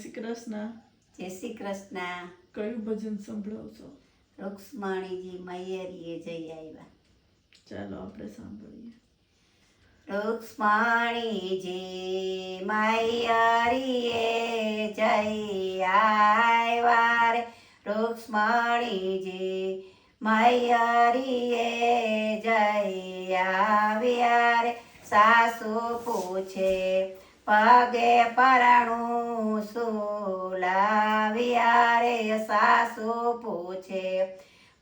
શ્રી કૃષ્ણ. જય શ્રી કૃષ્ણ. કયું ભજન સંભળાવશો? રૂક્ષ્મણીજી મૈયરીએ જઈ આવ્યા. ચાલો આપણે સાંભળીએ. રૂક્ષ્મણીજી મૈયરીએ જઈ આવ્યા રે. રૂક્ષ્મણીજી મૈયરીએ જઈ આવ્યા રે. સાસુ પૂછે પગે પરણું શું લાવ્યા રે. સાસુ પૂછે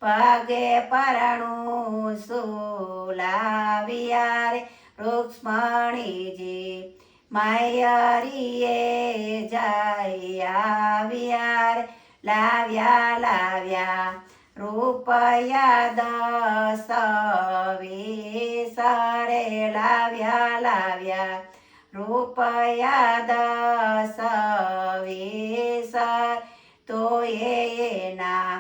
પગે પરણું શું લાવ્યા રે. રૂક્ષ્મણીજી મૈયરીએ જઈ આવ્યા રે. લાવ્યા રૂપિયા 10-20 રે. લાવ્યા રૂપિયા 10-20 તો એના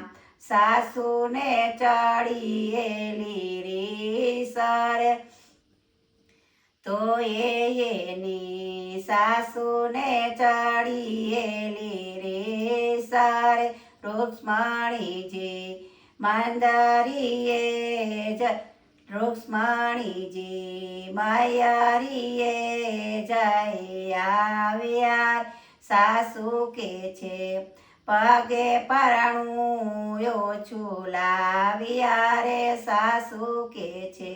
સાસુને ચડીએલી રીસ રે. તો એની સાસુને ચડીએલી રીસ રે. રૂક્ષ્મણીજી મંદરીએ રૂક્ષ્મણીજી મૈયરીએ જઈ આવ્યા. સાસુ કે છે પગે પરણું ઓછું લાવ્યા રે. સાસુ કે છે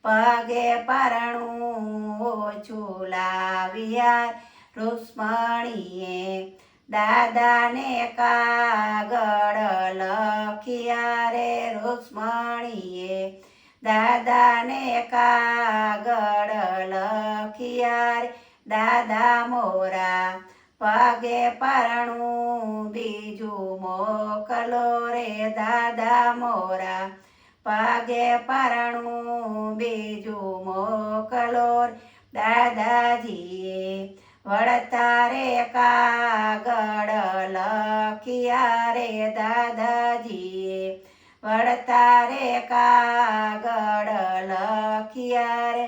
પગે પરણું ઓછું લાવ્યા. રૂક્ષ્મણીએ દાદાને કાગળ લખ્યા રે. રૂક્ષ્મણીએ દાદાને કાગળ લખ્યા રે. દાદા મોરા પગે પરણું બીજું મોકલો રે. દાદા મોરા પગે પરણું બીજું મોકલો રે. દાદાજીએ વળતા રે કાગળ લખ્યા રે. દાદાજીએ વળતા રે કાગળ લખ્યા રે.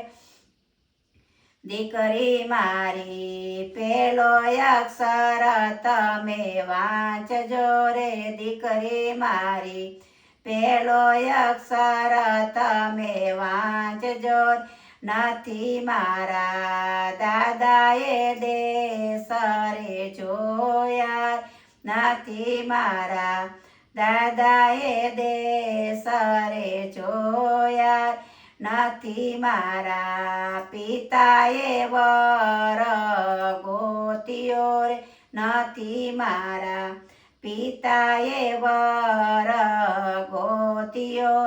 દીકરી મારી પેલો અક્ષર તમે વાંચજો રે. દીકરી મારી પેલો અક્ષર તમે વાંચજો. નથી મારા દાદાએ દેશ રે જોયા. નથી મારા દાદાએ દેશ રે જોયા. નથી મારા પિતાએ વર ગોત્યો રે. નથી મારા પિતાએ વર ગોત્યો.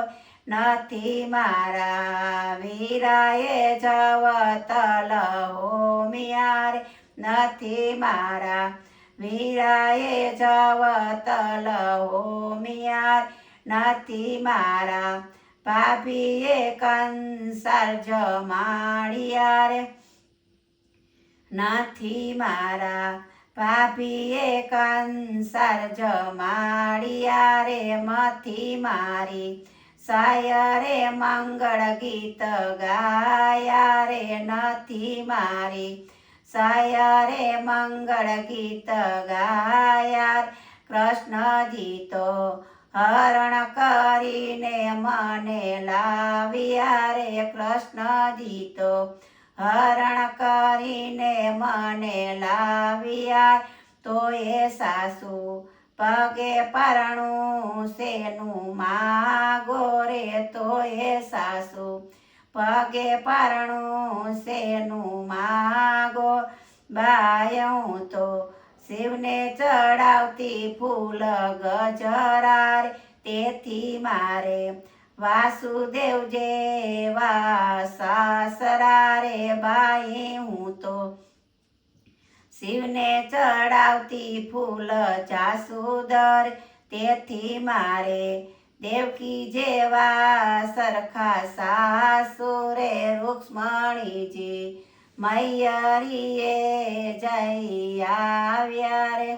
નથી મારા વીરાએ જવતલ હોમિયા રે. નથી મારા વીરાએ જવતલ હોમિયા. નથી મારા ભાભીએ કંસાર જમાડ્યા રે. નથી મારા ભાભીએ કંસાર જમાડ્યા રે. મથી મારી સાયરે મંગળ ગીત ગાયા રે. નથી મારી સાયરે મંગળ ગીત ગાયા. કૃષ્ણજી તો હરણ કરીને મને લાવ્યા રે. કૃષ્ણજી તો હરણ કરીને મને લાવ્યા. તો એ સાસુ પગે પરણું શેનું માગો રે. તો એ સાસુ પગે પરણું શેનું માગો. બાયું તો શિવને ચડાવતી ફૂલ ગજરા રે. તેથી મારે વાસુદેવ જેવા સાસરા રે. બાઈ હું તો શિવને ચડાવતી ફૂલ જાસુદર. તેથી મારે દેવકી જેવા સરખા સાસુ રે. રૂક્ષ્મણીજી મૈયરીએ જઈ આવ્યા રે.